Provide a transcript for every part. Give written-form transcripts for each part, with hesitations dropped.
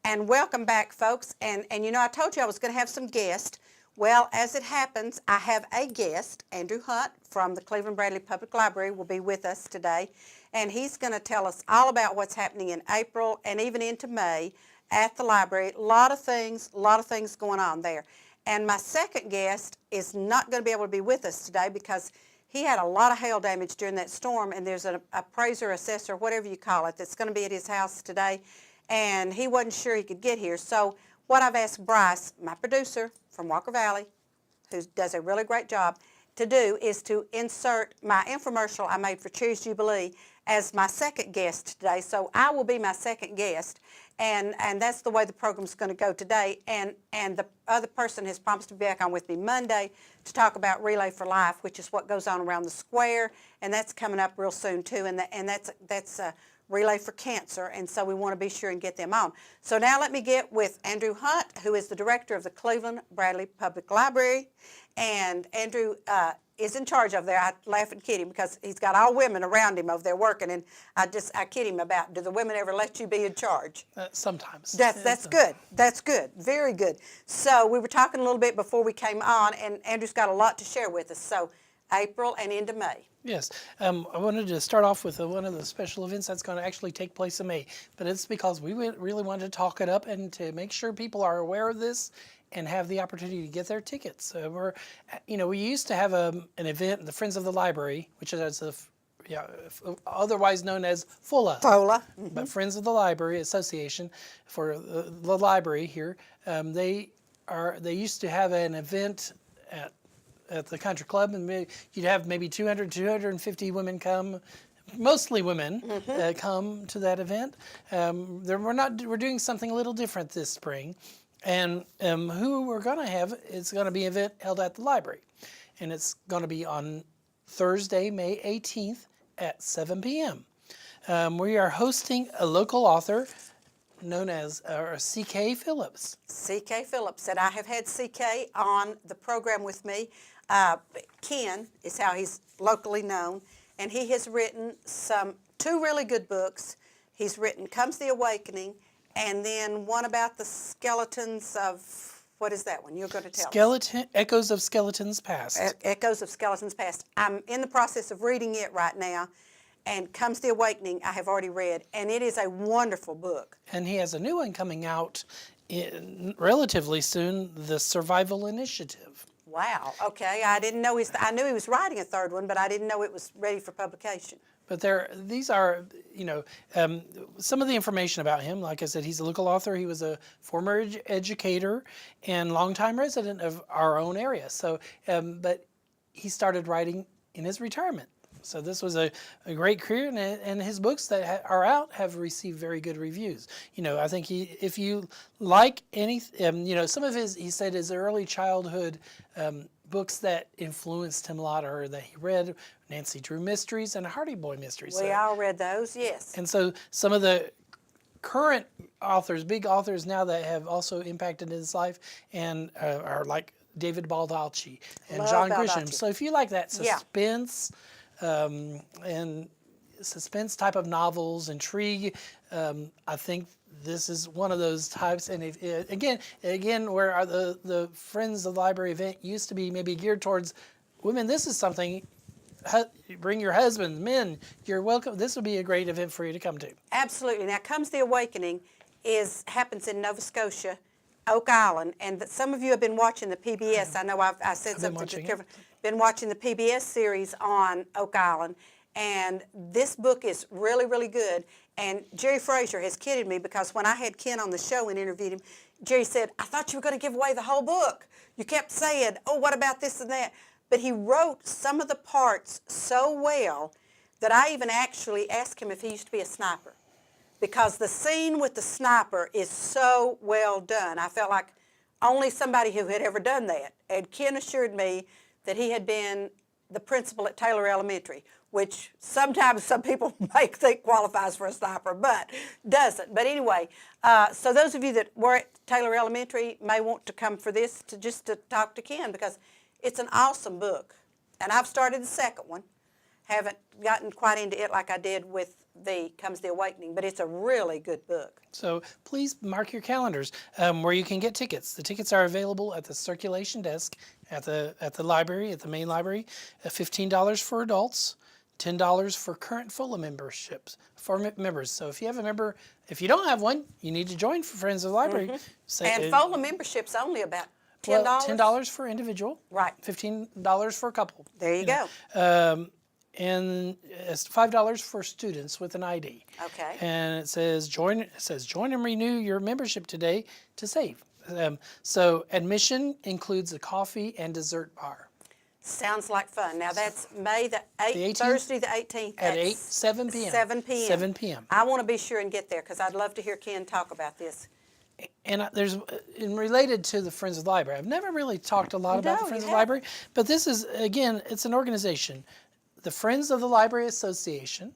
And welcome back, folks. And you know, I told you I was going to have some guests. Well, as it happens, I have a guest. Andrew Hunt from the Cleveland Bradley Public Library will be with us today. And he's going to tell us all about what's happening in April and even into May at the library. A lot of things going on there. And my second guest is not going to be able to be with us today because he had a lot of hail damage during that storm, and there's an appraiser, assessor, whatever you call it, that's going to be at his house today. And he wasn't sure he could get here. So what I've asked Bryce, my producer from Walker Valley, who does a really great job, to do is to insert my infomercial I made for Cherry's Jubilee as my second guest today. So I will be my second guest, and that's the way the program's going to go today. And the other person has promised to be back on with me Monday to talk about Relay for Life, which is what goes on around the square, and that's coming up real soon too. And that's Relay for Cancer, and so we want to be sure and get them on. So now let me get with Andrew Hunt, who is the director of the Cleveland Bradley Public Library. And Andrew is in charge over there. I laugh and kid him because he's got all women around him over there working, and I kid him about, do the women ever let you be in charge? Sometimes. That's good. That's good. Very good. So we were talking a little bit before we came on, and Andrew's got a lot to share with us. So April and into May. Yes. I wanted to start off with one of the special events that's going to actually take place in May, but it's because we really wanted to talk it up and to make sure people are aware of this and have the opportunity to get their tickets. We used to have an event, the Friends of the Library, which is otherwise known as FOLA. FOLA. Mm-hmm. But Friends of the Library Association for the library here, they used to have an event at the country club, and you'd have maybe 250 women come, mostly women, come to that event. We're doing something a little different this spring, and who we're going to have, it's going to be an event held at the library, and it's going to be on Thursday, May 18th at 7 p.m. We are hosting a local author known as C.K. Phillips. C.K. Phillips, and I have had C.K. on the program with me. Ken is how he's locally known, and he has written two really good books. He's written Comes the Awakening, and then one about the skeletons of, what is that one? You're going to tell us. Echoes of Skeletons Past. Echoes of Skeletons Past. I'm in the process of reading it right now, and Comes the Awakening I have already read, and it is a wonderful book. And he has a new one coming out relatively soon, The Survival Initiative. Wow. Okay. I didn't know I knew he was writing a third one, but I didn't know it was ready for publication. But these are, some of the information about him. Like I said, he's a local author. He was a former educator and longtime resident of our own area. So, but he started writing in his retirement. So this was a great career, and his books that are out have received very good reviews. I think if you like some of he said his early childhood books that influenced him a lot are that he read Nancy Drew Mysteries and Hardy Boy Mysteries. We all read those, yes. And so some of the current authors, big authors now that have also impacted his life and are like David Baldacci and Love John Baldacci. Grisham. So if you like that suspense, and suspense type of novels, intrigue, I think this is one of those types. And again, where the Friends of the Library event used to be maybe geared towards women, this is something. Bring your husbands, men. You're welcome. This would be a great event for you to come to. Absolutely. Now, Comes the Awakening happens in Nova Scotia, Oak Island, and some of you have been watching the PBS. I know I said something to careful. Been watching the PBS series on Oak Island, and this book is really, really good. And Jerry Frazier has kidded me because when I had Ken on the show and interviewed him, Jerry said, I thought you were going to give away the whole book. You kept saying, oh, what about this and that? But he wrote some of the parts so well that I even actually asked him if he used to be a sniper, because the scene with the sniper is so well done. I felt like only somebody who had ever done that. And Ken assured me that he had been the principal at Taylor Elementary, which sometimes some people may think qualifies for a sniper, but doesn't. But anyway, so those of you that were at Taylor Elementary may want to come for this to talk to Ken, because it's an awesome book. And I've started the second one. haven't gotten quite into it like I did with Comes the Awakening, but it's a really good book. So please mark your calendars where you can get tickets. The tickets are available at the circulation desk at the library, at the main library. $15 for adults, $10 for current full memberships for members. So if you have a member, if you don't have one, you need to join for Friends of the Library. And FOLA membership's only about $10. Well, $10 for individual, Right. $15 for a couple. There you go. And it's $5 for students with an ID. Okay. And it says join and renew your membership today to save. So admission includes a coffee and dessert bar Sounds like fun. Now that's May the 8th, 18th? Thursday the 18th at 7 p.m. 7 p.m. 7 p.m. I want to be sure and get there because I'd love to hear Ken talk about this. And there's, in related to the Friends of the Library, I've never really talked a lot about No, the Friends you of the Library, but this is, again, it's an organization. The Friends of the Library Association,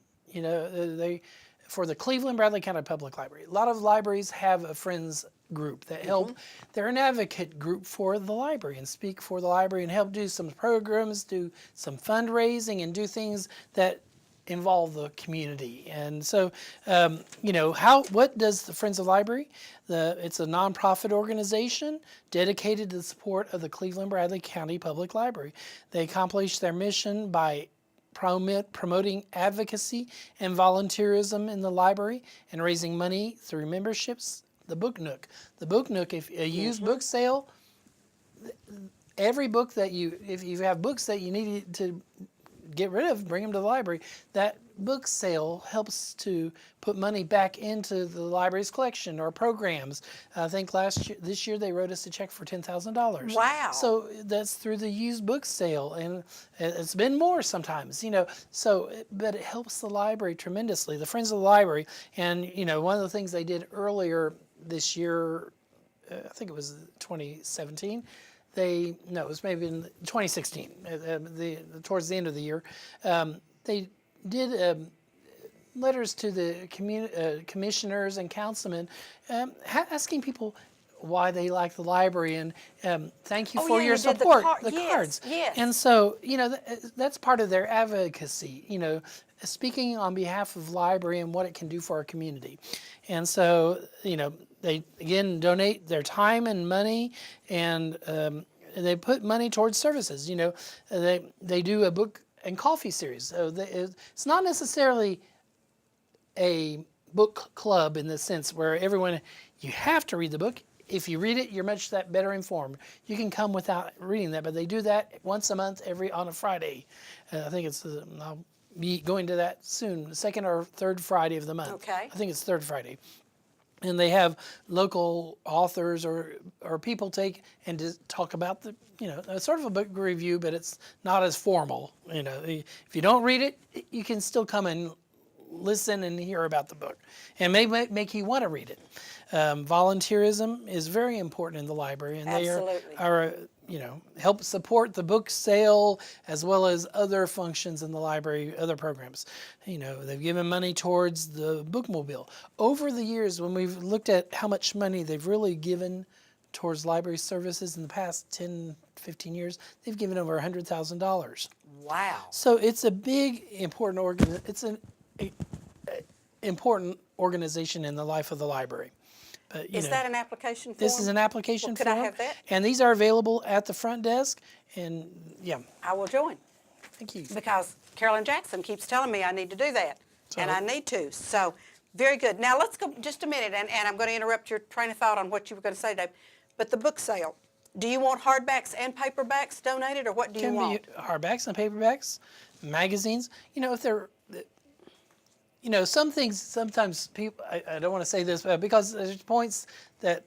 for the Cleveland Bradley County Public Library. A lot of libraries have a Friends group that help. They're an advocate group for the library and speak for the library and help do some programs, do some fundraising, and do things that involve the community. And so, what does the Friends of the Library? It's a nonprofit organization dedicated to the support of the Cleveland Bradley County Public Library. They accomplish their mission by promoting advocacy and volunteerism in the library and raising money through memberships. The Book Nook. The Book Nook, if a used book sale, every book that if you have books that you need to get rid of, bring them to the library. That book sale helps to put money back into the library's collection or programs. I think this year they wrote us a check for $10,000. Wow. So that's through the used book sale, and it's been more sometimes, but it helps the library tremendously. The Friends of the Library, and one of the things they did earlier this year, I think it was 2017, it was maybe in 2016, towards the end of the year, they did letters to the commissioners and councilmen asking people why they like the library and thank you for your support, the cards. Yes. And so, that's part of their advocacy, speaking on behalf of the library and what it can do for our community. And so, they, again, donate their time and money, and they put money towards services. They do a book and coffee series. So it's not necessarily a book club in the sense where you have to read the book. If you read it, you're much better informed. You can come without reading that, but they do that once a month, on a Friday. I think I'll be going to that soon, the second or third Friday of the month. Okay. I think it's third Friday. And they have local authors or people take and just talk about it's sort of a book review, but it's not as formal. If you don't read it, you can still come and listen and hear about the book, and may make you want to read it. Volunteerism is very important in the library, and Absolutely. they are help support the book sale as well as other functions in the library, other programs. They've given money towards the bookmobile. Over the years, when we've looked at how much money they've really given towards library services in the past 10, 15 years, they've given over $100,000. Wow. So it's a big, important important organization in the life of the library. But, Is that an application form? This is an application Could form. I have that? And these are available at the front desk. And I will join thank you. because Carolyn Jackson keeps telling me I need to do that, and So- I need to. So, very good. Now let's go just a minute, and I'm going to interrupt your train of thought on what you were going to say, Dave. But the book sale, do you want hardbacks and paperbacks donated, or what do you Can want? be hardbacks and paperbacks, magazines. If they're, some things sometimes people. I don't want to say this because there's points that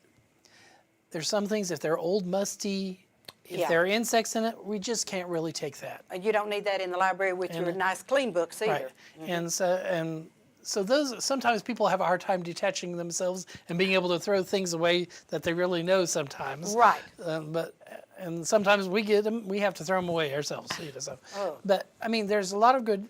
there's some things if they're old, musty, if Yeah. there are insects in it, we just can't really take that. You don't need that in the library with your nice clean books either. Right. And so those sometimes people have a hard time detaching themselves and being able to throw things away that they really know sometimes. Right. And sometimes we get them, we have to throw them away ourselves. So. Oh. But I mean, there's a lot of good.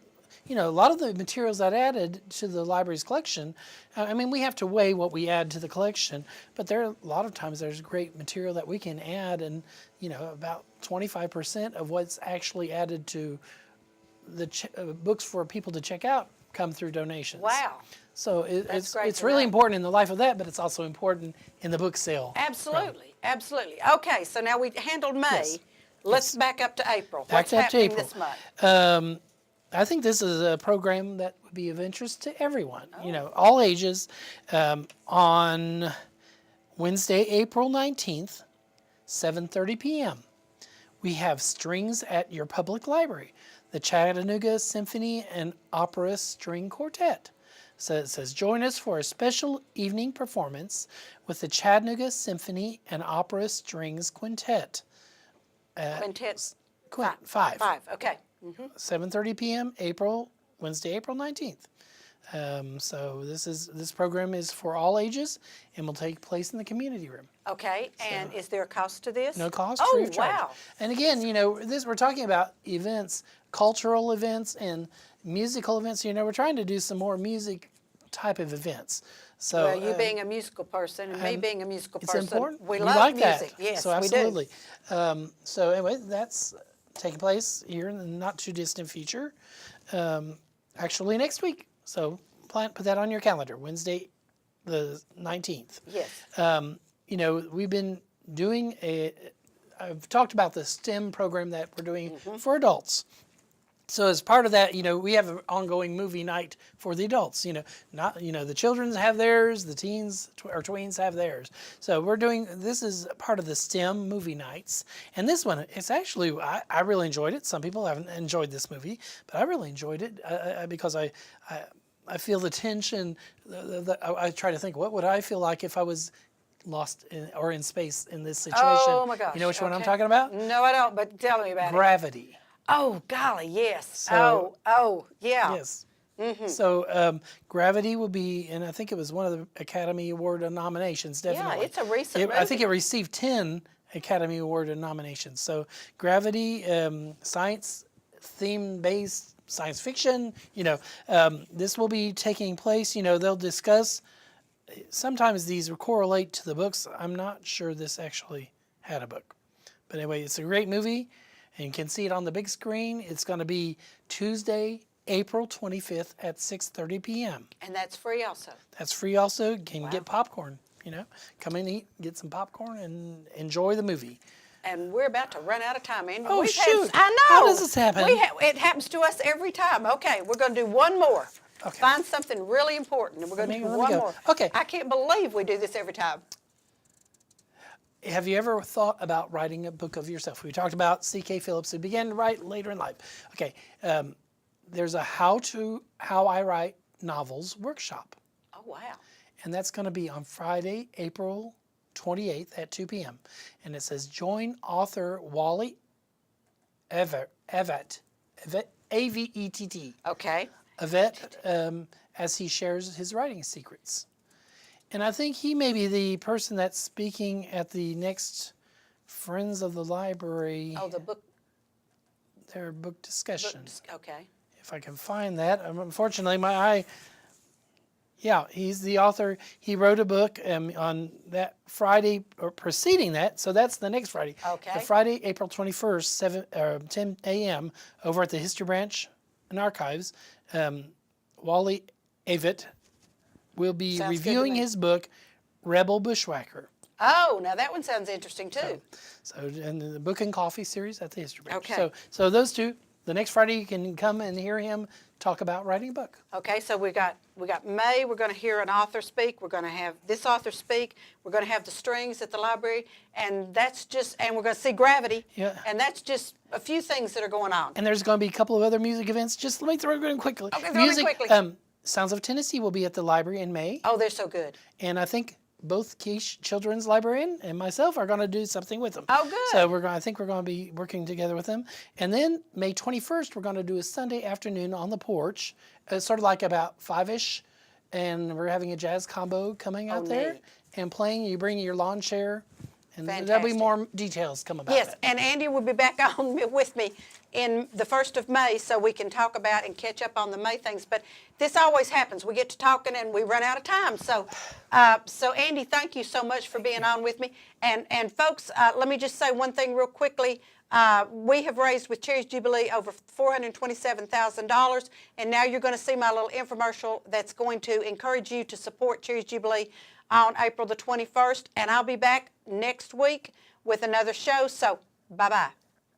A lot of the materials that added to the library's collection, we have to weigh what we add to the collection, but there are a lot of times there's great material that we can add, and about 25% of what's actually added to books for people to check out come through donations. Wow. So That's great it's to really know. important in the life of that, but it's also important in the book sale. Absolutely, absolutely. Okay, so now we handled May. Yes. Let's back up to April. Back What's up to happening April. this month? I think this is a program that would be of interest to everyone, Oh. all ages. On Wednesday, April 19th, 7:30 p.m., we have Strings at Your Public Library, the Chattanooga Symphony and Opera String Quartet. So it says, join us for a special evening performance with the Chattanooga Symphony and Opera Strings Quintet. Quintet Five. five. Okay. 7:30 p.m. Wednesday, April 19th. So this program is for all ages and will take place in the community room. Okay. And is there a cost to this? No cost, Oh, free of charge. wow. And again, we're talking about events, cultural events and musical events. We're trying to do some more music type of events. So Well, you being a musical person and me being a musical it's person, important. we You love like music. that. Yes, so we do. absolutely. So anyway, that's taking place here in the not too distant future. Actually next week. So put that on your calendar. Wednesday, the 19th. Yes. We've been doing I've talked about the STEM program that we're doing for adults. So as part of that, we have an ongoing movie night for the adults. The children have theirs, the teens or tweens have theirs. So this is part of the STEM movie nights. And this one, it's actually, I really enjoyed it. Some people haven't enjoyed this movie, but I really enjoyed it because I feel the tension. I try to think, what would I feel like if I was lost in space in this situation? Oh my gosh. You know which one I'm okay. talking about? No, I don't, but tell me about it. Gravity. Oh, golly, yes. So- oh, yeah. Yes. So Gravity will be, and I think it was one of the Academy Award nominations, definitely. Yeah, it's a recent I think movie. it received 10 Academy Award nominations. So Gravity, science theme-based science fiction, this will be taking place, they'll discuss, sometimes these will correlate to the books. I'm not sure this actually had a book. But anyway, it's a great movie. And you can see it on the big screen. It's going to be Tuesday, April 25th at 6:30 p.m. And that's free also. That's free also. You can get popcorn, Come in, eat, get some popcorn, and enjoy the movie. And we're about to run out of time, Andy. Oh, We've shoot. I know. How does this happen? It happens to us every time. Okay, we're going to do one more. Okay. Find something really important, and we're going to do Let me one go. more. Okay. I can't believe we do this every time. Have you ever thought about writing a book of yourself? We talked about C.K. Phillips, who began to write later in life. Okay, there's a How I Write Novels workshop, Oh, wow. and that's going to be on Friday, April 28th at 2 p.m. And it says, join author Wally Avett, A-V-E-T-T, Okay. Avett, as he shares his writing secrets. And I think he may be the person that's speaking at the next Friends of the Library, Oh, the book. their book discussion. Okay. If I can find that. Unfortunately, my eye, he's the author. He wrote a book on that Friday, or preceding that, so that's the next Friday. Okay. The Friday, April 21st, 10 a.m., over at the History Branch and Archives. Wally Avett will be Sounds good to reviewing me. his book, Rebel Bushwhacker. Oh, now that one sounds interesting too. So, and the Book and Coffee series at the History Branch. Okay. So those two, the next Friday you can come and hear him talk about writing a book. Okay, so we got May. We're going to hear an author speak. We're going to have this author speak. We're going to have the strings at the library, and we're going to see Gravity. Yeah. And that's just a few things that are going on. And there's going to be a couple of other music events. Just let me throw it in quickly. Okay, throw it in music, quickly. Sounds of Tennessee will be at the library in May. Oh, they're so good. And I think both Keish Children's Librarian and myself are going to do something with them. Oh, good. So I think we're going to be working together with them. And then May 21st, we're going to do a Sunday afternoon on the porch, sort of like about 5-ish. And we're having a jazz combo coming out there neat. and playing. You bring your lawn chair And there'll be Fantastic. more details come about Yes, it. and Andy will be back on with me in the 1st of May so we can talk about and catch up on the May things. But this always happens. We get to talking and we run out of time. So, so Andy, thank you so much for being on with me. And folks, let me just say one thing real quickly. We have raised with Cherries Jubilee over $427,000, and now you're going to see my little infomercial that's going to encourage you to support Cherries Jubilee on April the 21st, and I'll be back next week with another show, so bye-bye.